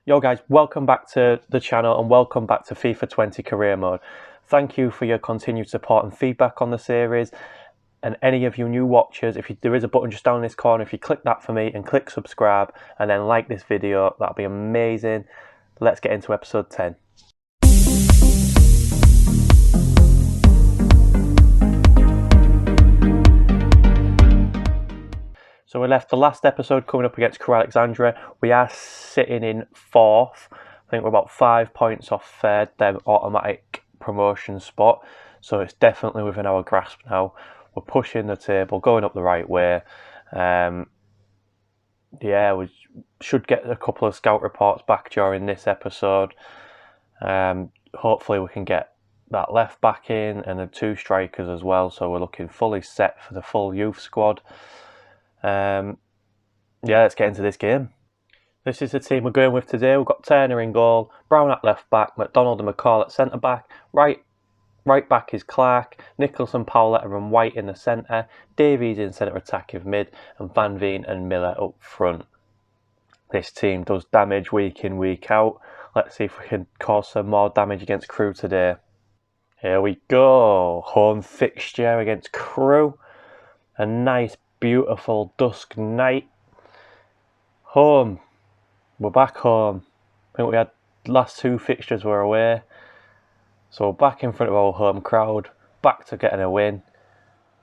Yo guys, welcome back to the channel and welcome back to FIFA 20 Career Mode. Thank you for your continued support and feedback on the series. And any of you new watchers, there is a button just down in this corner, if you click that for me and click subscribe and then like this video, that'll be amazing. Let's get into episode 10. So we left the last episode coming up against Crewe Alexandra. We are sitting in 4th. I think we're about 5 points off their automatic promotion spot. So it's definitely within our grasp now. We're pushing the table, going up the right way. Yeah, we should get a couple of scout reports back during this episode. Hopefully we can get that left back in and the 2 strikers as well. So we're looking fully set for the full youth squad. Yeah, let's get into this game. This is the team we're going with today. We've got Turner in goal, Brown at left back, McDonald and McCall at centre back, right back is Clark, Nicholson, Powlett and White in the centre, Davies in centre attacking mid, and Van Veen and Miller up front. This team does damage week in, week out. Let's see if we can cause some more damage against Crewe today. Here we go. Home fixture against Crewe. A nice, beautiful dusk night. Home. We're back home. I think we had last 2 fixtures were away. So we're back in front of our home crowd. Back to getting a win.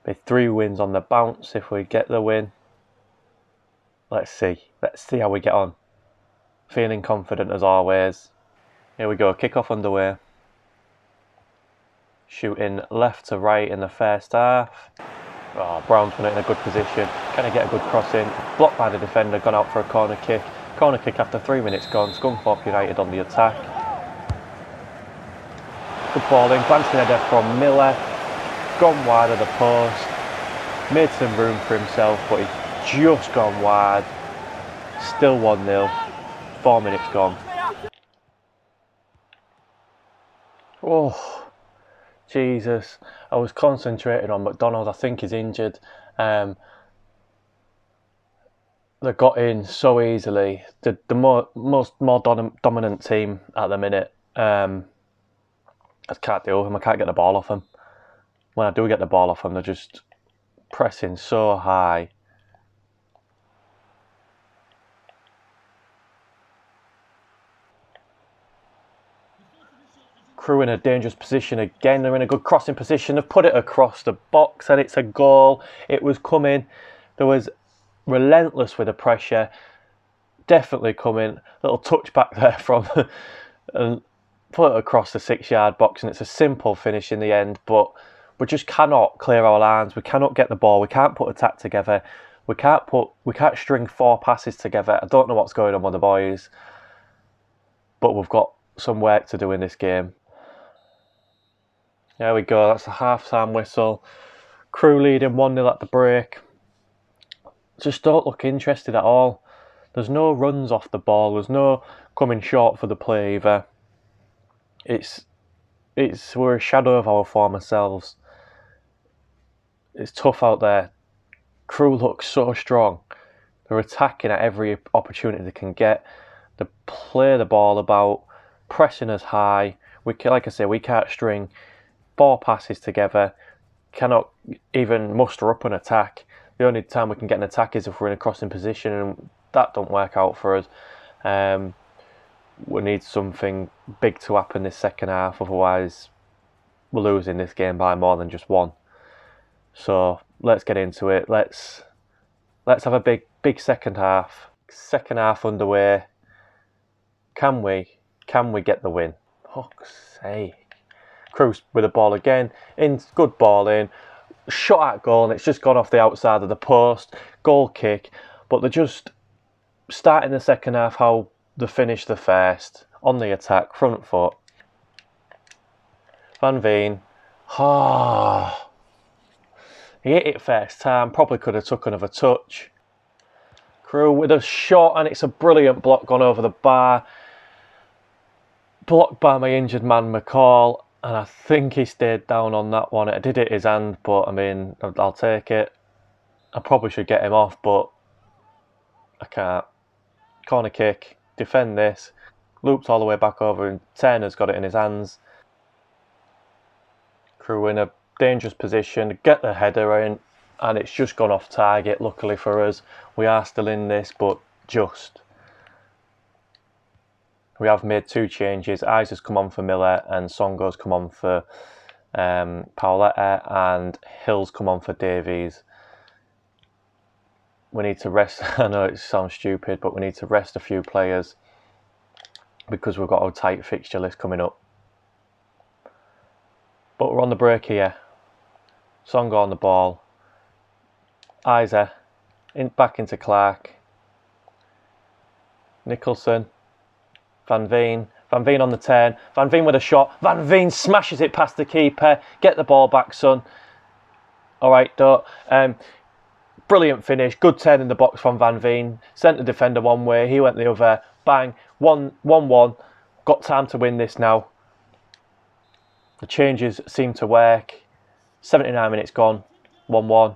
Be 3 wins on the bounce if we get the win. Let's see how we get on. Feeling confident as always. Here we go, kick-off underway. Shooting left to right in the first half. Oh, Brown's put it in a good position. Can he get a good cross in? Blocked by the defender, gone out for a corner kick. Corner kick after 3 minutes gone. Scunthorpe United on the attack. Good ball in, glancing header from Miller. Gone wide of the post. Made some room for himself, but he's just gone wide. Still 1-0. 4 minutes gone. Oh. Jesus, I was concentrating on McDonald. I think he's injured. They got in so easily. The more dominant team at the minute. I can't deal with them. I can't get the ball off them. When I do get the ball off them, they're just pressing so high. Crewe in a dangerous position again. They're in a good crossing position. They've put it across the box and it's a goal. It was coming. There was relentless with the pressure. Definitely coming. Little touch back there from and put it across the 6-yard box, and it's a simple finish in the end. But we just cannot clear our lines. We cannot get the ball. We can't put attack together. We can't string 4 passes together. I don't know what's going on with the boys, but we've got some work to do in this game. There we go, that's a half-time whistle. Crewe leading 1-0 at the break. Just don't look interested at all. There's no runs off the ball. There's no coming short for the play either. We're a shadow of our former selves. It's tough out there. Crewe looks so strong. They're attacking at every opportunity they can get. They play the ball about, pressing us high. Like I say, we can't string 4 passes together, cannot even muster up an attack. The only time we can get an attack is if we're in a crossing position, and that don't work out for us. We need something big to happen this second half, otherwise we're losing this game by more than just 1. So let's get into it. Let's have a big second half. Second half underway. Can we get the win? Fuck's sake. Crewe with the ball again, good ball in, shot at goal, and it's just gone off the outside of the post. Goal kick, but they're just starting the second half how they finished the first, on the attack, front foot. Van Veen, he hit it first time, probably could have took another touch. Crewe with a shot, and it's a brilliant block gone over the bar. Blocked by my injured man McCall, and I think he stayed down on that one. It did hit his hand, but I mean, I'll take it. I probably should get him off, but I can't. Corner kick, defend this, Loops all the way back over and Turner's got it in his hands. Crew in a dangerous position, get the header in, and it's just gone off target. Luckily for us, we are still in this, but just. We have made 2 changes. Isa's come on for Miller and Songo's come on for Paoletta, and Hill's come on for Davies. We need to rest. I know it sounds stupid, but we need to rest a few players because we've got a tight fixture list coming up. But we're on the break here. Songo on the ball. Isa back into Clark. Nicholson. Van Veen on the turn. Van Veen with a shot. Van Veen smashes it past the keeper. Get the ball back, son. All right, brilliant finish. Good turn in the box from Van Veen. Sent the defender one way. He went the other. Bang. 1-1. Got time to win this now. The changes seem to work. 79 minutes gone. 1-1.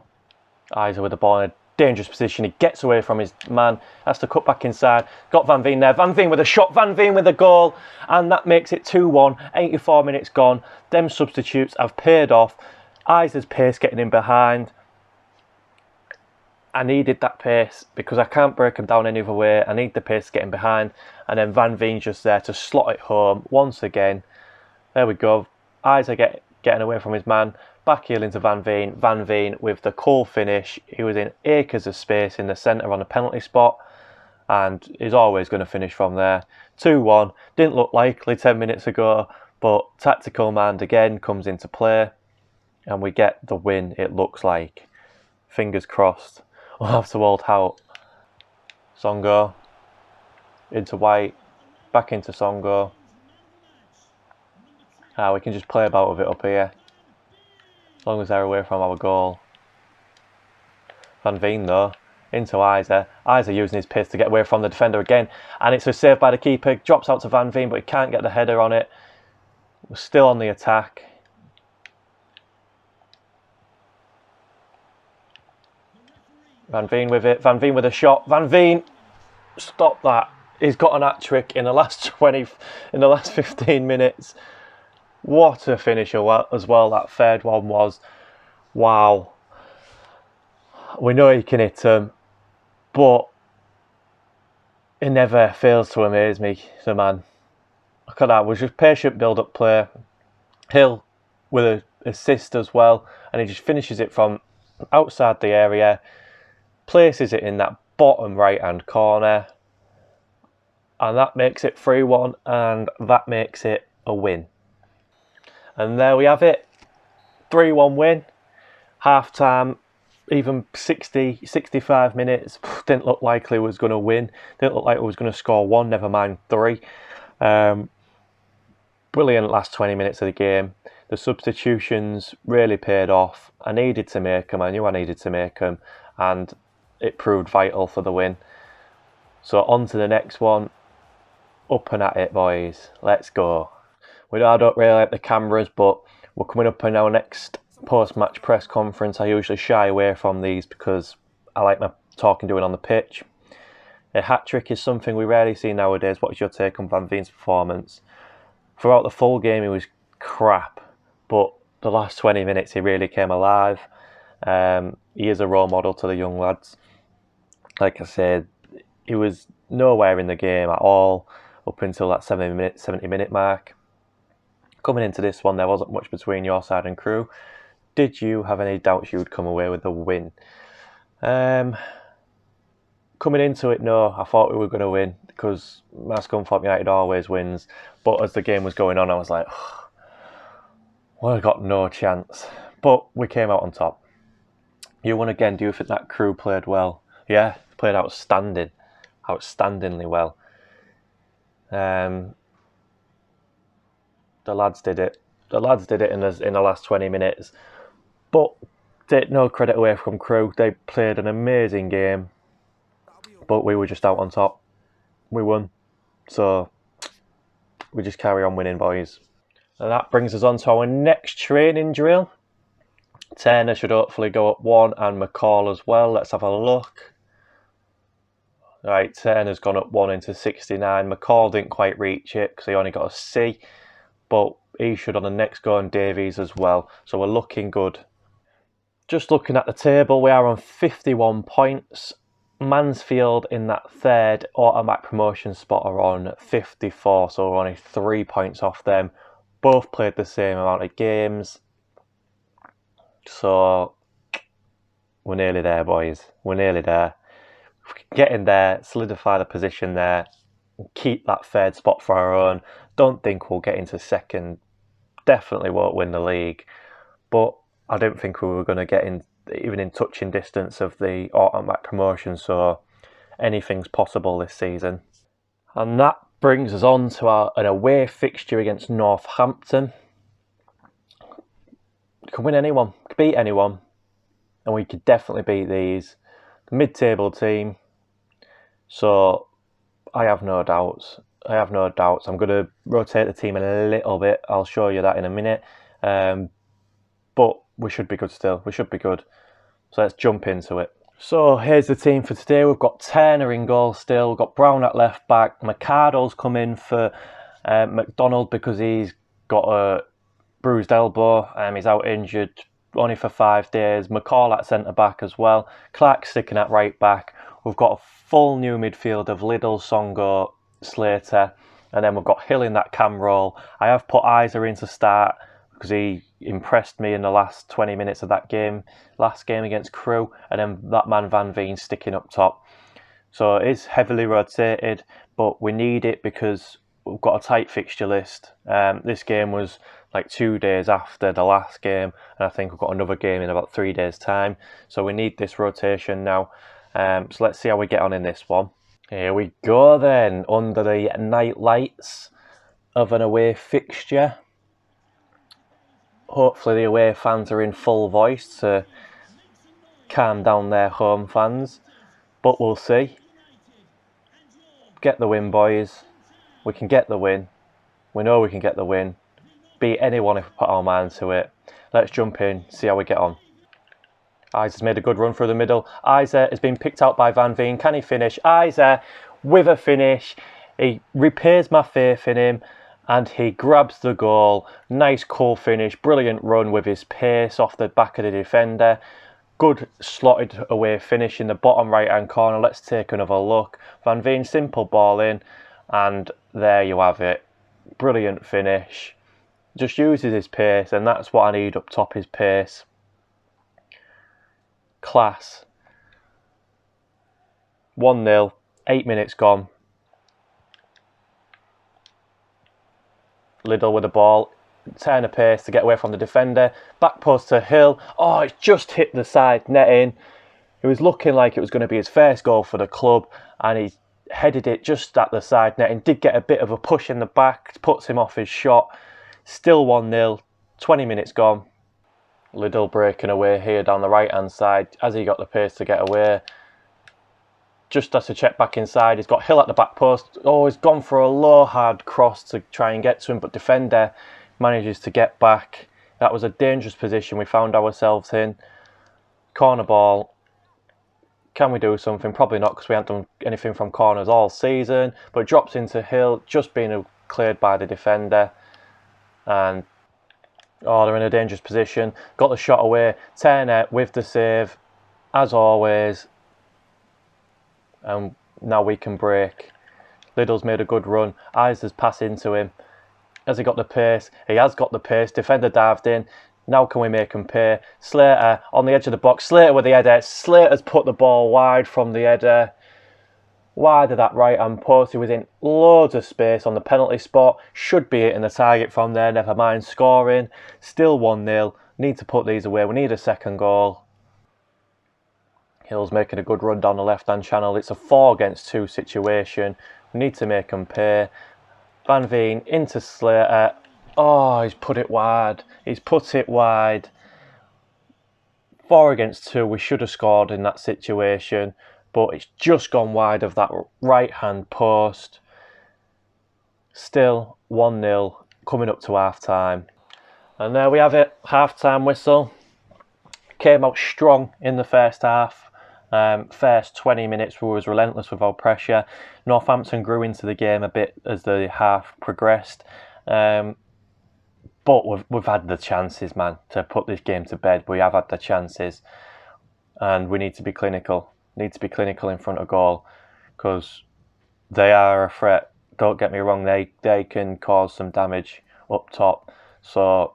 Isa with the ball in a dangerous position. He gets away from his man. Has to cut back inside. Got Van Veen there. Van Veen with a shot. Van Veen with a goal. And that makes it 2-1. 84 minutes gone. Them substitutes have paid off. Isa's pace getting in behind. I needed that pace because I can't break him down any other way. I need the pace getting behind. And then Van Veen just there to slot it home once again. There we go. Isa getting away from his man. Back heel into Van Veen. Van Veen with the cool finish. He was in acres of space in the centre on a penalty spot. And he's always going to finish from there. 2-1. Didn't look likely 10 minutes ago. But tactical mind again comes into play. And we get the win, it looks like. Fingers crossed. We'll have to hold out. Songo. Into White. Back into Songo. We can just play about with it up here. As long as they're away from our goal. Van Veen though. Into Isa. Isa using his pace to get away from the defender again. And it's a save by the keeper. Drops out to Van Veen, but he can't get the header on it. We're still on the attack. Van Veen with it. Van Veen with a shot. Van Veen, stop that. He's got an hat-trick in the last 15 minutes. What a finish as well that third one was. Wow. We know he can hit them, but it never fails to amaze me, the man. Look at that. It was just patient build-up play. Hill with an assist as well, and he just finishes it from outside the area. Places it in that bottom right hand corner, and that makes it 3-1, and that makes it a win. And there we have it, 3-1 win. Half time, even 65 minutes, didn't look likely we was going to win. Didn't look like we was going to score 1, never mind 3. Brilliant last 20 minutes of the game. The substitutions really paid off. I needed to make them. I knew I needed to make them, and it proved vital for the win. So on to the next one. Up and at it, boys. Let's go. I don't really like the cameras, but we're coming up on our next post-match press conference. I usually shy away from these because I like my talking doing on the pitch. A hat-trick is something we rarely see nowadays. What's your take on Van Veen's performance? Throughout the full game, he was crap, but the last 20 minutes, he really came alive. He is a role model to the young lads. Like I said, he was nowhere in the game at all up until that 70 minute mark. Coming into this one, there wasn't much between your side and Crew. Did you have any doubts you would come away with a win? Coming into it, no, I thought we were going to win because my Scunthorpe United always wins. But as the game was going on, I was like, well, I got no chance. But we came out on top. You won again. Do you think that Crew played well? Yeah, played outstandingly well. The lads did it. The lads did it in the last 20 minutes. But take no credit away from Crew. They played an amazing game. But we were just out on top. We won. So we just carry on winning, boys. And that brings us on to our next training drill. Turner should hopefully go up 1 and McCall as well. Let's have a look. Right, Turner's gone up 1 into 69. McCall didn't quite reach it because he only got a C, but he should on the next go, and Davies as well. So we're looking good. Just looking at the table, we are on 51 points. Mansfield in that third automatic promotion spot are on 54, so we're only 3 points off them. Both played the same amount of games. So we're nearly there, boys. We're nearly there. If we can get in there, solidify the position there, keep that third spot for our own. Don't think we'll get into second. Definitely won't win the league. But I don't think we were going to get in even in touching distance of the automatic promotion, so anything's possible this season. And that brings us on to an away fixture against Northampton. Can win anyone, can beat anyone, and we could definitely beat these. The mid-table team, so I have no doubts. I'm going to rotate the team a little bit. I'll show you that in a minute. But we should be good still. We should be good. So let's jump into it. So here's the team for today. We've got Turner in goal still. We've got Brown at left back. Mercado's come in for McDonald because he's got a bruised elbow. He's out injured only for 5 days. McCall at centre back as well. Clark sticking at right back. We've got a full new midfield of Liddell, Songo, Slater. And then we've got Hill in that cam role. I have put Isa in to start because he impressed me in the last 20 minutes of that game, last game against Crewe, and then that man Van Veen sticking up top. So it is heavily rotated, but we need it because we've got a tight fixture list. This game was like 2 days after the last game, and I think we've got another game in about 3 days' time. So we need this rotation now. So let's see how we get on in this one. Here we go then, under the night lights of an away fixture. Hopefully the away fans are in full voice to calm down their home fans, but we'll see. Get the win, boys. We can get the win. We know we can get the win. Beat anyone if we put our mind to it. Let's jump in, see how we get on. Isa's made a good run through the middle. Isa has been picked out by Van Veen. Can he finish? Isa with a finish. He repays my faith in him. And he grabs the goal. Nice cool finish. Brilliant run with his pace off the back of the defender. Good slotted away finish in the bottom right hand corner. Let's take another look. Van Veen, simple ball in. And there you have it. Brilliant finish. Just uses his pace, and that's what I need up top, his pace. Class. 1-0. 8 minutes gone. Liddell with the ball, Turner pace to get away from the defender, back post to Hill. Oh, it's just hit the side netting. It was looking like it was going to be his first goal for the club, and he headed it just at the side netting. Did get a bit of a push in the back, puts him off his shot. Still 1-0, 20 minutes gone. Liddell breaking away here down the right hand side as he got the pace to get away. Just has to check back inside. He's got Hill at the back post. Oh, he's gone for a low hard cross to try and get to him, but defender manages to get back. That was a dangerous position we found ourselves in. Corner ball. Can we do something? Probably not, because we haven't done anything from corners all season. But it drops into Hill, just being cleared by the defender. And oh, they're in a dangerous position. Got the shot away. Turner with the save, as always. And now we can break. Liddell's made a good run. Isa's pass into him. Has he got the pace? He has got the pace. Defender dived in. Now can we make him pay? Slater on the edge of the box. Slater with the header. Slater's put the ball wide from the header. Wide of that right hand post. He was in loads of space on the penalty spot. Should be hitting the target from there. Never mind scoring. Still 1-0. Need to put these away. We need a second goal. Hill's making a good run down the left-hand channel. It's a 4-against-2 situation. We need to make them pay. Van Veen into Slater. Oh, he's put it wide. He's put it wide. 4-against-2. We should have scored in that situation, but it's just gone wide of that right-hand post. Still 1-0, coming up to half-time. And there we have it, half-time whistle. Came out strong in the first half. First 20 minutes we was relentless with our pressure. Northampton grew into the game a bit as the half progressed. But we've had the chances, man, to put this game to bed. We have had the chances. And we need to be clinical. Need to be clinical in front of goal. Because they are a threat. Don't get me wrong, they can cause some damage up top. So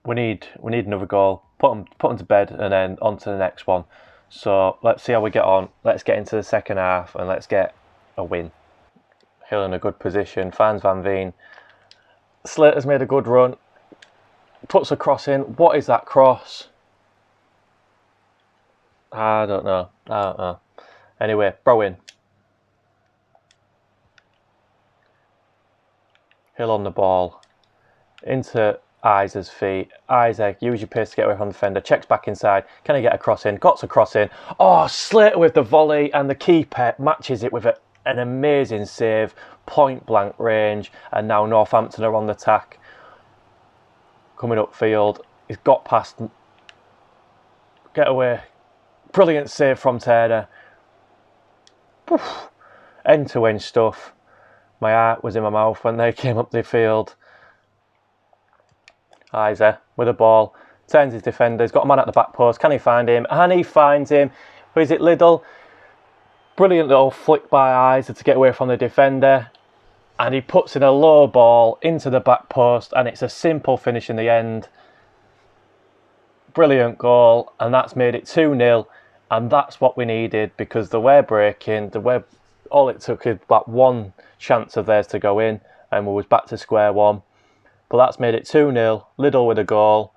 we need another goal. Put them to bed and then on to the next one. So let's see how we get on. Let's get into the second half and let's get a win. Hill in a good position. Finds Van Veen. Slater's made a good run. Puts a cross in. What is that cross? I don't know. Anyway, throw in. Hill on the ball. Into Isaac's feet. Isaac, use your pace to get away from the defender. Checks back inside. Can he get a cross in? Got a cross in. Oh, Slater with the volley, and the keeper matches it with an amazing save. Point blank range. And now Northampton are on the attack. Coming upfield. He's got past. Get away. Brilliant save from Turner. End-to-end stuff. My heart was in my mouth when they came up the field. Isa with a ball. Turns his defender. He's got a man at the back post. Can he find him? And he finds him. Who is it, Liddell? Brilliant little flick by Isa to get away from the defender. And he puts in a low ball into the back post. And it's a simple finish in the end. Brilliant goal. And that's made it 2-0. And that's what we needed, because the way breaking, all it took is about one chance of theirs to go in, and we was back to square one. But that's made it 2-0. Liddell with a goal.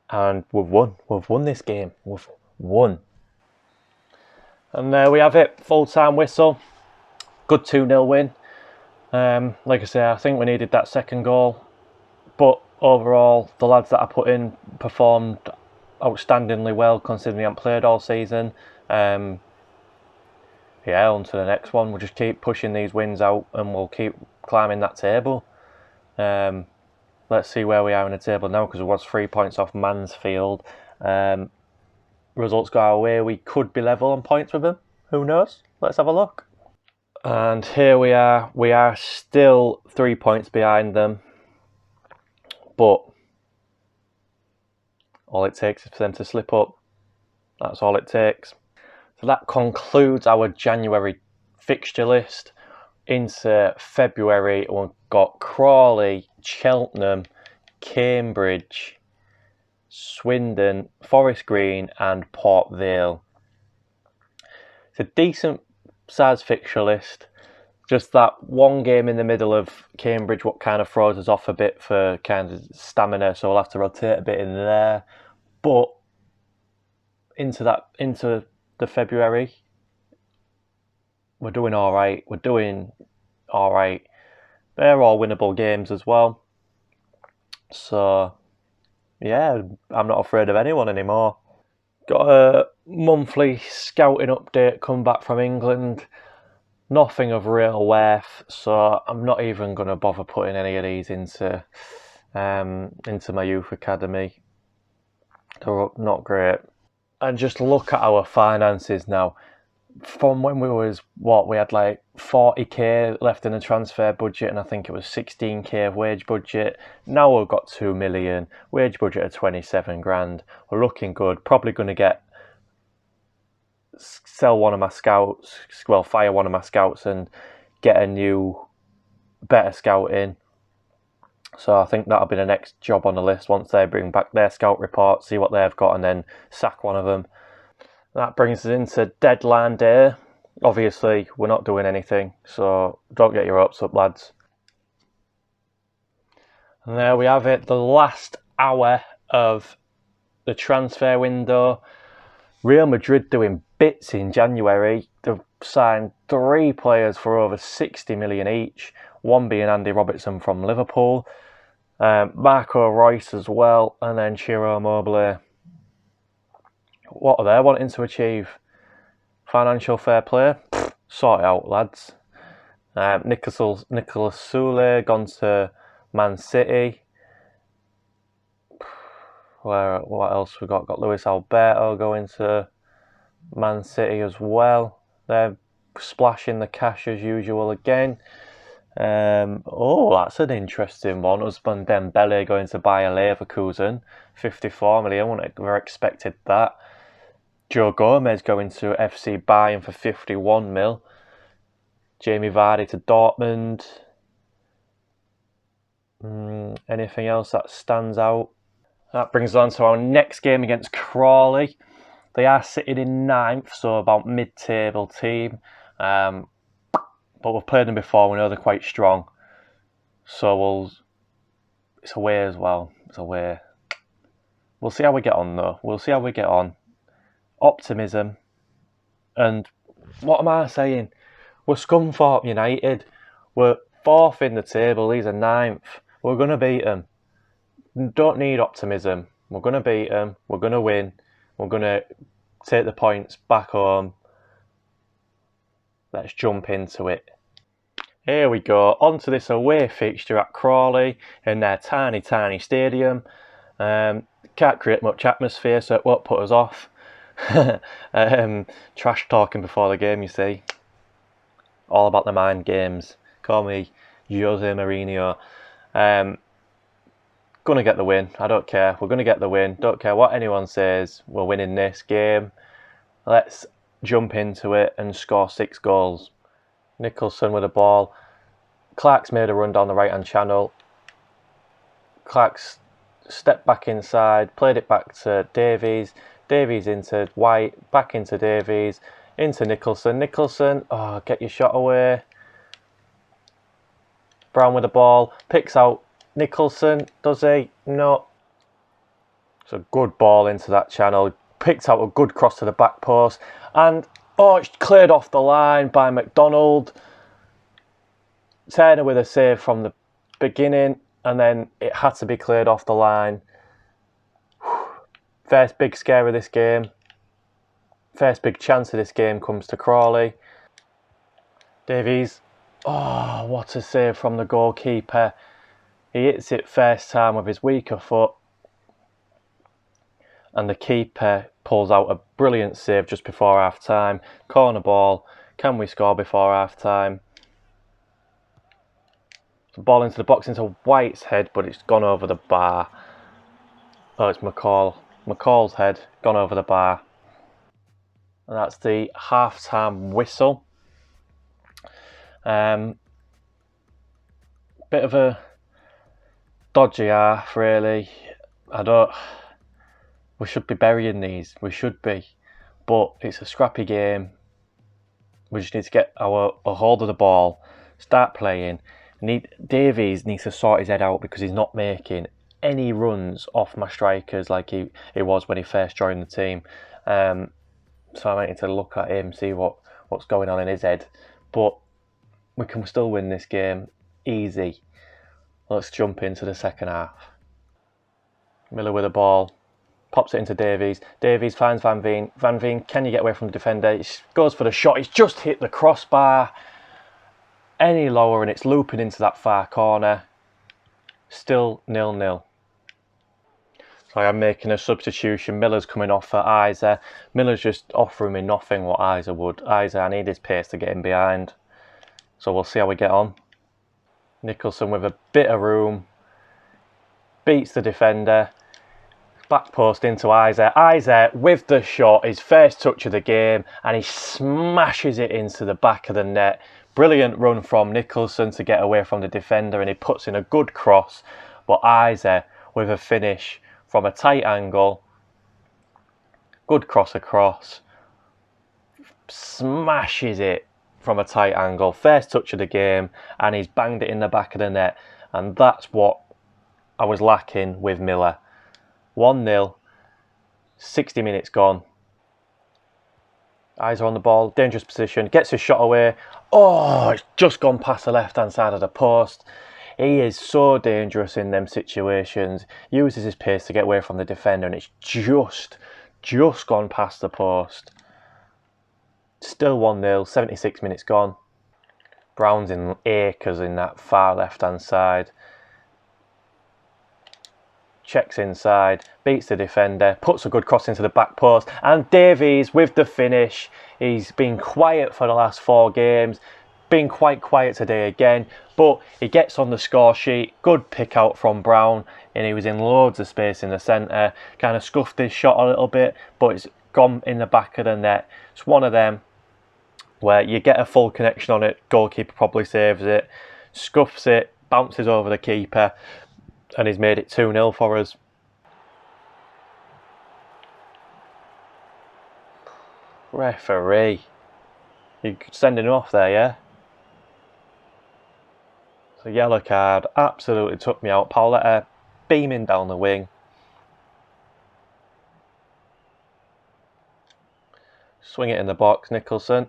And we've won. We've won this game. We've won. And there we have it. Full-time whistle. Good 2-0 win. Like I say, I think we needed that second goal. But overall, the lads that I put in performed outstandingly well, considering we haven't played all season. Yeah, on to the next one. We'll just keep pushing these wins out and we'll keep climbing that table. Let's see where we are in the table now, because it was 3 points off Mansfield. Results go our way, we could be level on points with them. Who knows? Let's have a look. And here we are. We are still 3 points behind them. But all it takes is for them to slip up. That's all it takes. So that concludes our January fixture list. Into February, we've got Crawley, Cheltenham, Cambridge, Swindon, Forest Green and Port Vale. It's a decent size fixture list. Just that one game in the middle of Cambridge what kind of throws us off a bit for kind of stamina, so we'll have to rotate a bit in there. But into the February, we're doing all right. They're all winnable games as well. So, yeah, I'm not afraid of anyone anymore. Got a monthly scouting update come back from England. Nothing of real worth, so I'm not even going to bother putting any of these into my youth academy. They're not great. And just look at our finances now. From when we had like 40k left in the transfer budget, and I think it was 16k of wage budget. Now we've got 2 million, wage budget of 27 grand. We're looking good. Probably going to fire one of my scouts and get a new, better scout in. So I think that'll be the next job on the list once they bring back their scout report, see what they've got, and then sack one of them. That brings us into deadline day. Obviously, we're not doing anything, so don't get your hopes up, lads. And there we have it, the last hour of the transfer window. Real Madrid doing bits in January. They've signed 3 players for over 60 million each, one being Andy Robertson from Liverpool, Marco Reus as well, and then Ciro Immobile. What are they wanting to achieve? Financial fair play? Sort it out, lads. Nicolas Soule gone to Man City. What else we got? Got Luis Alberto going to Man City as well. They're splashing the cash as usual again. That's an interesting one. Ousmane Dembele going to Bayer Leverkusen, 54 million. Wouldn't have expected that. Joe Gomez going to FC Bayern for 51 mil. Jamie Vardy to Dortmund. Anything else that stands out? That brings us on to our next game against Crawley. They are sitting in 9th, so about mid-table team. But we've played them before, we know they're quite strong. So it's away as well. It's away. We'll see how we get on though. We'll see how we get on. Optimism. And what am I saying? We're Scunthorpe United. We're 4th in the table. These are 9th. We're going to beat them. Don't need optimism. We're going to beat them. We're going to win. We're going to take the points back home. Let's jump into it. Here we go. On to this away fixture at Crawley in their tiny, tiny stadium. Can't create much atmosphere, so it won't put us off. Trash talking before the game, you see. All about the mind games. Call me Jose Mourinho. Gonna get the win. I don't care. We're gonna get the win. Don't care what anyone says. We're winning this game. Let's jump into it and score 6 goals. Nicholson with the ball. Clark's made a run down the right hand channel. Clark's stepped back inside, played it back to Davies. Davies into White, back into Davies, into Nicholson. Nicholson, get your shot away. Brown with the ball, picks out Nicholson. Does he? No. It's a good ball into that channel. Picked out a good cross to the back post. And, it's cleared off the line by McDonald. Turner with a save from the beginning. And then it had to be cleared off the line. First big scare of this game. First big chance of this game comes to Crawley. Davies. What a save from the goalkeeper. He hits it first time with his weaker foot. And the keeper pulls out a brilliant save just before half time. Corner ball. Can we score before half time? The ball into the box into White's head, but it's gone over the bar. It's McCall. McCall's head gone over the bar. And that's the half-time whistle. Bit of a dodgy half, really. We should be burying these. We should be. But it's a scrappy game. We just need to get a hold of the ball, start playing. Davies needs to sort his head out because he's not making any runs off my strikers like he was when he first joined the team. So I might need to look at him, see what's going on in his head. But we can still win this game easy. Let's jump into the second half. Miller with the ball. Pops it into Davies. Davies finds Van Veen. Van Veen, can you get away from the defender? He goes for the shot. He's just hit the crossbar. Any lower and it's looping into that far corner. Still 0-0. So I'm making a substitution. Miller's coming off for Isa. Miller's just offering me nothing what Isa would. Isa, I need his pace to get in behind. So we'll see how we get on. Nicholson with a bit of room. Beats the defender. Back post into Isa. Isa with the shot, his first touch of the game, and he smashes it into the back of the net. Brilliant run from Nicholson to get away from the defender, and he puts in a good cross. But Isa with a finish from a tight angle. Good cross across. Smashes it from a tight angle. First touch of the game, and he's banged it in the back of the net. And that's what I was lacking with Miller. 1-0, 60 minutes gone. Eyes are on the ball, dangerous position, gets his shot away. It's just gone past the left-hand side of the post. He is so dangerous in them situations. Uses his pace to get away from the defender, and it's just gone past the post. Still 1-0, 76 minutes gone. Brown's in acres in that far left-hand side. checks inside, beats the defender, puts a good cross into the back post, and Davies with the finish. He's been quiet for the last 4 games, been quite quiet today again, but he gets on the score sheet. Good pick out from Brown, and he was in loads of space in the centre, kind of scuffed his shot a little bit, but it's gone in the back of the net. It's one of them where you get a full connection on it, goalkeeper probably saves it, scuffs it, bounces over the keeper, and he's made it 2-0 for us. Referee, you're sending him off there, yeah? So yellow card, absolutely took me out. Pauletta beaming down the wing. Swing it in the box, Nicholson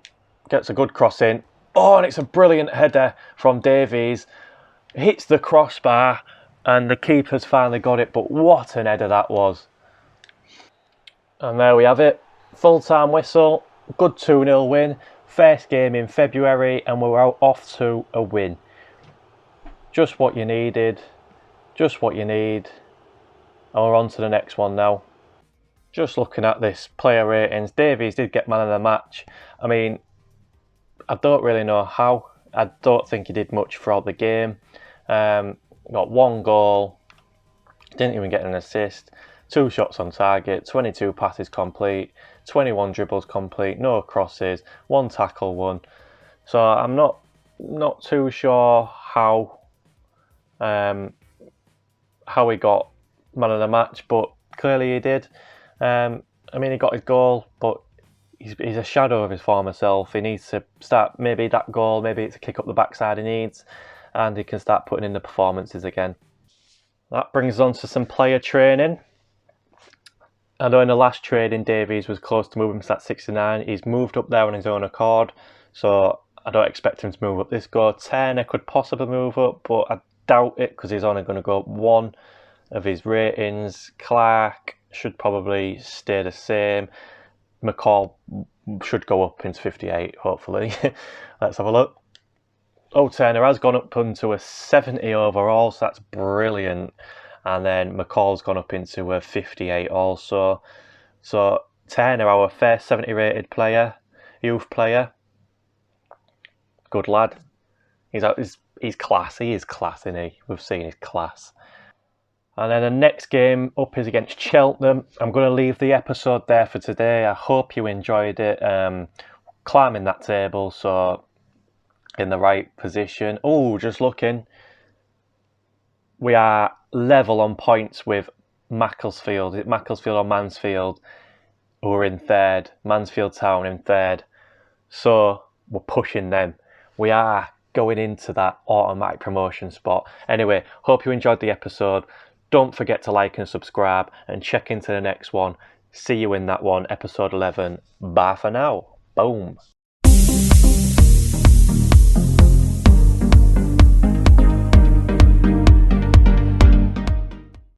gets a good cross in. Oh, and it's a brilliant header from Davies. Hits the crossbar, and the keeper's finally got it, but what an header that was. And there we have it. Full-time whistle, good 2-0 win. First game in February, and we're off to a win. Just what you needed. Just what you need. And we're on to the next one now. Just looking at this player ratings, Davies did get man of the match. I mean, I don't really know how. I don't think he did much throughout the game. Got 1 goal. Didn't even get an assist. 2 shots on target, 22 passes complete, 21 dribbles complete, no crosses, 1 tackle won. So I'm not too sure how he got man of the match, but clearly he did. I mean, he got his goal, but he's a shadow of his former self. He needs to start, maybe that goal, maybe it's a kick up the backside he needs, and he can start putting in the performances again. That brings us on to some player training. I know in the last training, Davies was close to moving to that 69. He's moved up there on his own accord, so I don't expect him to move up this go. Turner could possibly move up, but I doubt it because he's only going to go up 1 of his ratings. Clark should probably stay the same. McCall should go up into 58, hopefully. Let's have a look. Oh, Turner has gone up into a 70 overall, so that's brilliant. And then McCall's gone up into a 58 also. So Turner, our first 70 rated player, youth player. Good lad. He's class. He is class, isn't he? We've seen his class. And then the next game up is against Cheltenham. I'm going to leave the episode there for today. I hope you enjoyed it. Climbing that table, so in the right position. Oh, just looking. We are level on points with Macclesfield. Is it Macclesfield or Mansfield? Who are in 3rd. Mansfield Town in 3rd. So we're pushing them. We are going into that automatic promotion spot. Anyway, hope you enjoyed the episode. Don't forget to like and subscribe and check into the next one. See you in that one, episode 11. Bye for now. Boom.